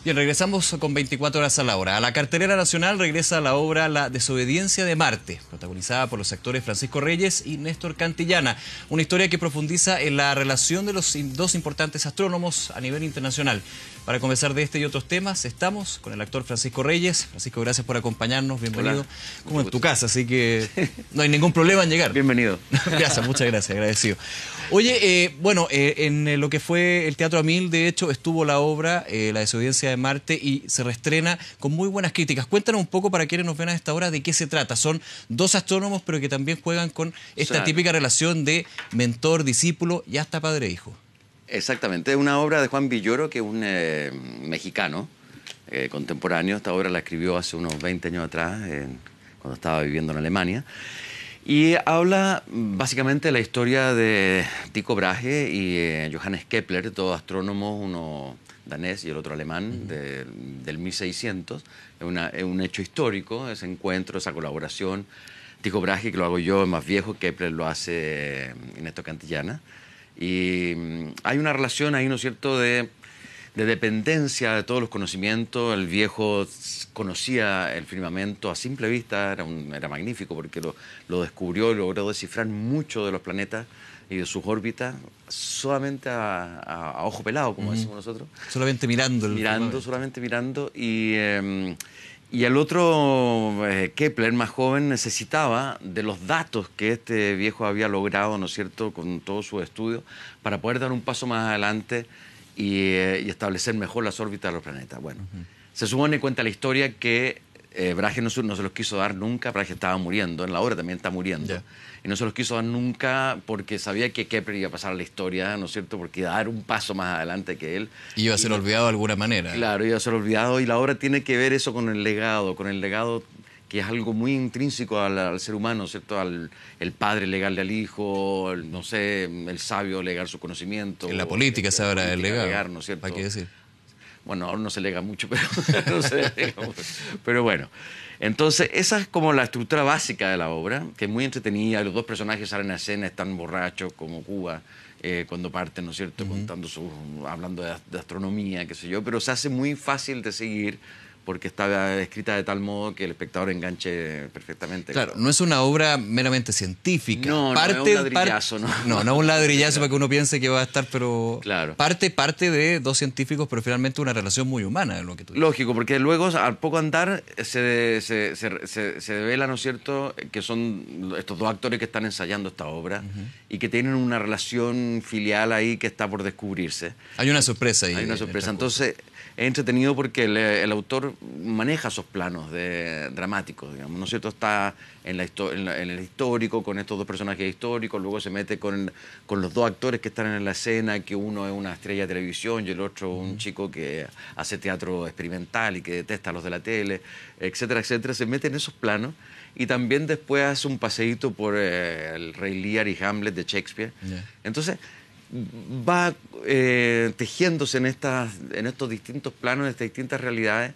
Bien, regresamos con 24 horas a la hora. A la cartelera nacional regresa la obra La desobediencia de Marte, protagonizada por los actores Francisco Reyes y Néstor Cantillana. Una historia que profundiza en la relación de los dos importantes astrónomos a nivel internacional. Para conversar de este y otros temas, estamos con el actor Francisco Reyes. Francisco, gracias por acompañarnos, bienvenido. Hola. Como en tu casa, así que no hay ningún problema en llegar. Bienvenido. Gracias, muchas gracias, agradecido. Oye, en lo que fue el Teatro Amil, de hecho, estuvo la obra La desobediencia de Marte y se reestrena con muy buenas críticas. Cuéntanos un poco para quienes nos ven a esta hora de qué se trata. Son dos astrónomos, pero que también juegan con esta típica relación de mentor-discípulo y hasta padre-hijo. Exactamente, es una obra de Juan Villoro, que es un mexicano contemporáneo. Esta obra la escribió hace unos 20 años atrás, cuando estaba viviendo en Alemania. Y habla básicamente de la historia de Tycho Brahe y Johannes Kepler, dos astrónomos, uno danés y el otro alemán, del 1600. Es un hecho histórico, ese encuentro, esa colaboración. Tycho Brahe, que lo hago yo, es más viejo, Kepler lo hace Néstor Cantillana. Y hay una relación ahí, ¿no es cierto?, de dependencia de todos los conocimientos. El viejo conocía el firmamento a simple vista, era magnífico porque lo descubrió y logró descifrar mucho de los planetas y de sus órbitas solamente a ojo pelado, como decimos nosotros. Solamente mirando. Solamente mirando. Y el otro, Kepler, más joven, necesitaba de los datos que este viejo había logrado, ¿no es cierto?, con todos sus estudios, para poder dar un paso más adelante y establecer mejor las órbitas de los planetas. Bueno, se supone, cuenta la historia, que Brahe no se los quiso dar nunca. Brahe estaba muriendo, en la obra también está muriendo. Yeah. Y no se los quiso dar nunca porque sabía que Kepler iba a pasar a la historia, ¿no es cierto?, porque iba a dar un paso más adelante que él. Y iba a ser olvidado de alguna manera. Claro, iba a ser olvidado, y la obra tiene que ver eso con el legado que es algo muy intrínseco al ser humano, ¿cierto? El padre legarle al hijo, no sé, el sabio legar su conocimiento. En la política se habla del legado. Legar, ¿no es cierto? ¿Para qué decir? Bueno, ahora no se lega mucho, pero, no se lega mucho. Pero bueno. Entonces, esa es como la estructura básica de la obra, que es muy entretenida. Los dos personajes salen a escena, están borrachos como Cuba, cuando parten, ¿no es cierto?, hablando de astronomía, qué sé yo, pero se hace muy fácil de seguir porque está escrita de tal modo que el espectador enganche perfectamente. Claro, no es una obra meramente científica. No, no es un ladrillazo. No es un ladrillazo para que uno piense que va a estar, pero claro. Parte de dos científicos, pero finalmente una relación muy humana, lo que tú dices. Lógico, porque luego, al poco andar, se devela, ¿no es cierto?, que son estos dos actores que están ensayando esta obra y que tienen una relación filial ahí que está por descubrirse. Hay una sorpresa ahí. Hay una sorpresa. Entonces, es entretenido porque el autor maneja esos planos dramáticos, digamos, ¿no es cierto? Está en el histórico, con estos dos personajes históricos, luego se mete con los dos actores que están en la escena, que uno es una estrella de televisión y el otro un chico que hace teatro experimental y que detesta a los de la tele, etcétera, etcétera. Se mete en esos planos y también después hace un paseíto por el Rey Lear y Hamlet de Shakespeare. Yeah. Entonces, va tejiéndose en estos distintos planos, en estas distintas realidades,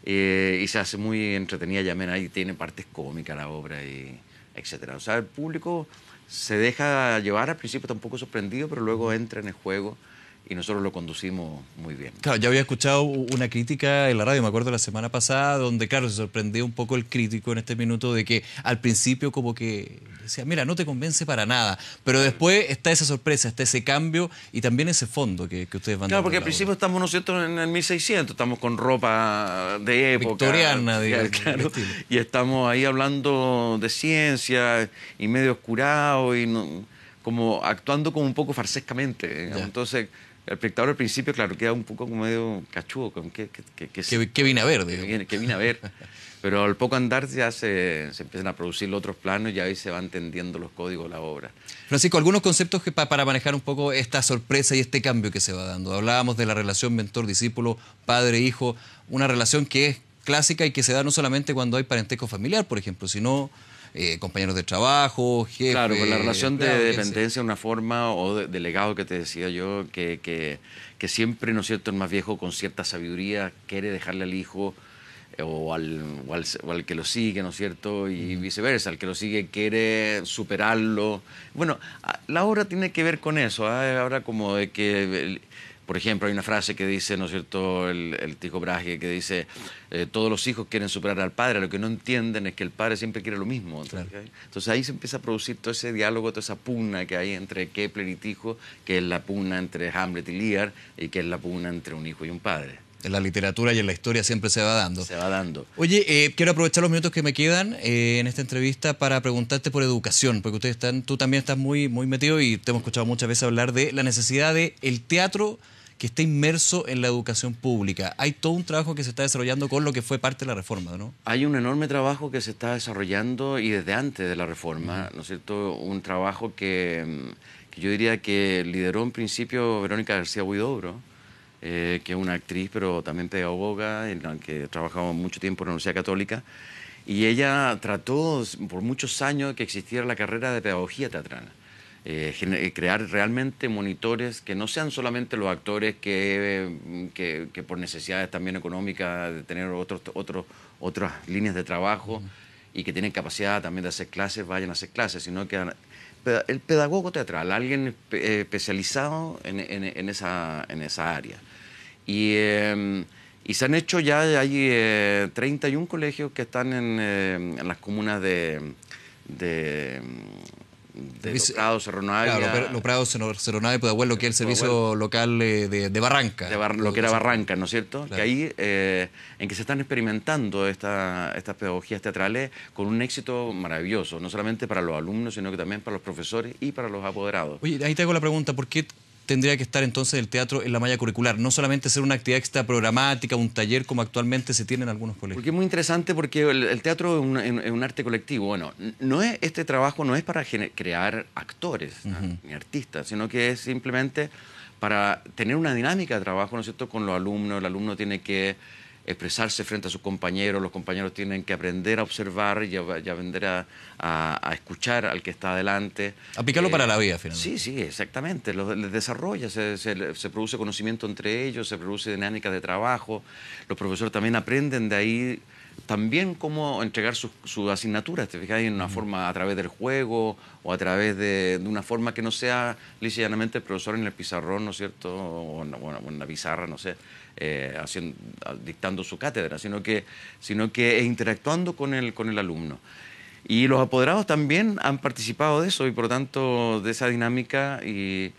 y se hace muy entretenida y amena, y tiene partes cómicas la obra, y etcétera. O sea, el público se deja llevar, al principio está un poco sorprendido, pero luego entra en el juego y nosotros lo conducimos muy bien. Claro, yo había escuchado una crítica en la radio, me acuerdo la semana pasada, donde, claro, se sorprendió un poco el crítico en este minuto de que al principio como que decía, mira, no te convence para nada, pero después está esa sorpresa, está ese cambio y también ese fondo que ustedes van dando. Claro, porque al principio estamos, ¿no es cierto?, en el 1600, estamos con ropa de época. Victoriana, digamos. Claro, y estamos ahí hablando de ciencia y medio oscurado y como actuando como un poco farsescamente. Entonces, el espectador al principio, claro, queda un poco como medio cachudo. ¿Qué vine a ver? ¿Qué vine a ver? Pero al poco andar ya se empiezan a producir los otros planos y ahí se van entendiendo los códigos de la obra. Francisco, algunos conceptos para manejar un poco esta sorpresa y este cambio que se va dando. Hablábamos de la relación mentor-discípulo, padre-hijo, una relación que es clásica y que se da no solamente cuando hay parentesco familiar, por ejemplo, sino compañeros de trabajo, jefes. Claro, con la relación de dependencia, una forma, o de legado que te decía yo, que siempre, ¿no es cierto?, el más viejo con cierta sabiduría quiere dejarle al hijo o al que lo sigue, ¿no es cierto?, y viceversa, el que lo sigue quiere superarlo. Bueno, la obra tiene que ver con eso, ahora como de que Por ejemplo, hay una frase que dice, ¿no es cierto?, el Tycho Brahe, que dice, todos los hijos quieren superar al padre, lo que no entienden es que el padre siempre quiere lo mismo. Claro. Entonces ahí se empieza a producir todo ese diálogo, toda esa pugna que hay entre Kepler y Tycho, que es la pugna entre Hamlet y Lear, y que es la pugna entre un hijo y un padre. En la literatura y en la historia siempre se va dando. Se va dando. Oye, quiero aprovechar los minutos que me quedan en esta entrevista para preguntarte por educación, porque tú también estás muy metido y te hemos escuchado muchas veces hablar de la necesidad de el teatro que esté inmerso en la educación pública. Hay todo un trabajo que se está desarrollando con lo que fue parte de la reforma, ¿no? Hay un enorme trabajo que se está desarrollando y desde antes de la reforma, ¿no es cierto? Un trabajo que yo diría que lideró en principio Verónica García Huidobro, que es una actriz pero también pedagoga, en la que trabajaba mucho tiempo en la Universidad Católica, y ella trató por muchos años que existiera la carrera de pedagogía teatral. Crear realmente monitores que no sean solamente los actores que por necesidades también económicas de tener otras líneas de trabajo y que tienen capacidad también de hacer clases, vayan a hacer clases, sino que el pedagogo teatral, alguien especializado en esa área. Y se han hecho ya, hay 31 colegios que están en las comunas de Los Prados, Cerro Navia. Claro, Los Prados, Cerro Navia, Pudahuel, lo que es el servicio local de Barranca. Lo que era Barranca, ¿no es cierto? Claro. Que ahí, en que se están experimentando estas pedagogías teatrales con un éxito maravilloso, no solamente para los alumnos, sino que también para los profesores y para los apoderados. Oye, ahí te hago la pregunta, ¿por qué tendría que estar entonces el teatro en la malla curricular? No solamente ser una actividad extra programática, un taller como actualmente se tiene en algunos colegios. Porque es muy interesante porque el teatro es un arte colectivo. Bueno, este trabajo no es para crear actores ni artistas, sino que es simplemente para tener una dinámica de trabajo, ¿no es cierto?, con los alumnos. El alumno tiene que expresarse frente a sus compañeros, los compañeros tienen que aprender a observar y aprender a escuchar al que está adelante. Aplicarlo para la vida, finalmente. Sí, exactamente. Les desarrolla, se produce conocimiento entre ellos, se produce dinámica de trabajo. Los profesores también aprenden de ahí también cómo entregar sus asignaturas, ¿te fijas? En una forma a través del juego o a través de una forma que no sea lisa y llanamente el profesor en el pizarrón, ¿no es cierto? O en la pizarra, no sé, dictando su cátedra, sino que interactuando con el alumno. Y los apoderados también han participado de eso y por lo tanto de esa dinámica y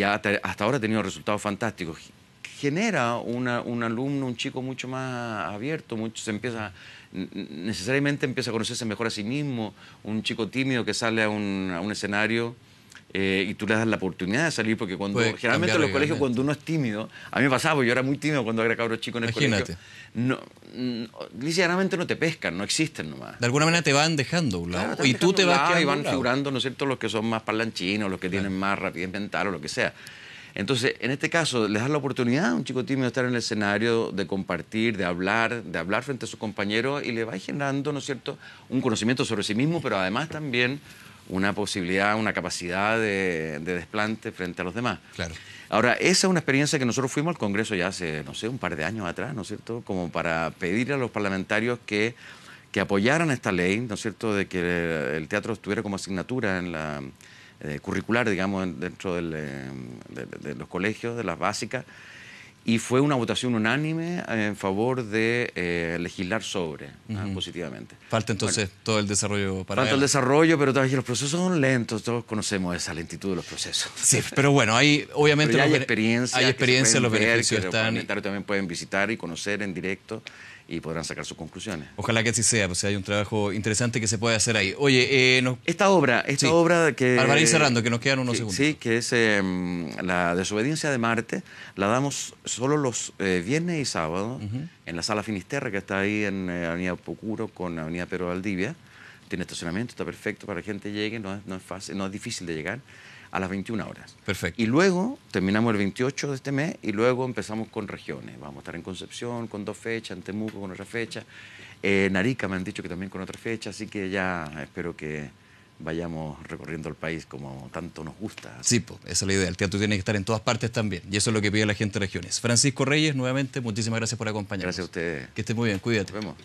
hasta ahora ha tenido resultados fantásticos. Genera un alumno, un chico mucho más abierto, necesariamente empieza a conocerse mejor a sí mismo, un chico tímido que sale a un escenario y tú le das la oportunidad de salir, porque generalmente en los colegios cuando uno es tímido, a mí me pasaba, porque yo era muy tímido cuando era cabro chico en el colegio, ligeramente no te pescan, no existen nomás. De alguna manera te van dejando a un lado, Claro, y tú te vas quedando y van a un lado. figurando, ¿no es cierto?, los que son más parlanchinos, los que tienen más rapidez mental o lo que sea. Entonces, en este caso, les das la oportunidad a un chico tímido de estar en el escenario, de compartir, de hablar frente a sus compañeros y le va generando, ¿no es cierto?, un conocimiento sobre sí mismo, pero además también una posibilidad, una capacidad de desplante frente a los demás. Claro. Ahora, esa es una experiencia que nosotros fuimos al Congreso ya hace, no sé, un par de años atrás, ¿no es cierto?, como para pedirle a los parlamentarios que apoyaran esta ley, ¿no es cierto?, de que el teatro estuviera como asignatura en la curricular, digamos, dentro de los colegios, de las básicas, y fue una votación unánime en favor de legislar sobre, positivamente. Falta entonces todo el desarrollo para Falta el desarrollo, pero todavía los procesos son lentos, todos conocemos esa lentitud de los procesos. Sí, pero bueno, hay obviamente pero ya hay experiencia, los beneficios que están. Los parlamentarios también pueden visitar y conocer en directo y podrán sacar sus conclusiones. Ojalá que así sea, pues hay un trabajo interesante que se puede hacer ahí. Oye, esta obra que... Para ir cerrando, que nos quedan unos segundos. Sí, que es la desobediencia de Marte, la damos solo los viernes y sábados en la Sala Finisterre, que está ahí en Avenida Pocuro con Avenida Pedro Valdivia. Tiene estacionamiento, está perfecto para que la gente llegue, no es fácil, no es difícil de llegar, a las 21 horas. Perfecto. Y luego terminamos el 28 de este mes y luego empezamos con regiones. Vamos a estar en Concepción con 2 fechas, en Temuco con otra fecha, en Arica me han dicho que también con otra fecha, así que ya espero que vayamos recorriendo el país como tanto nos gusta. Sí, pues, esa es la idea. El teatro tiene que estar en todas partes también. Y eso es lo que pide la gente de regiones. Francisco Reyes, nuevamente, muchísimas gracias por acompañarnos. Gracias a ustedes. Que esté muy bien, cuídate. Nos vemos.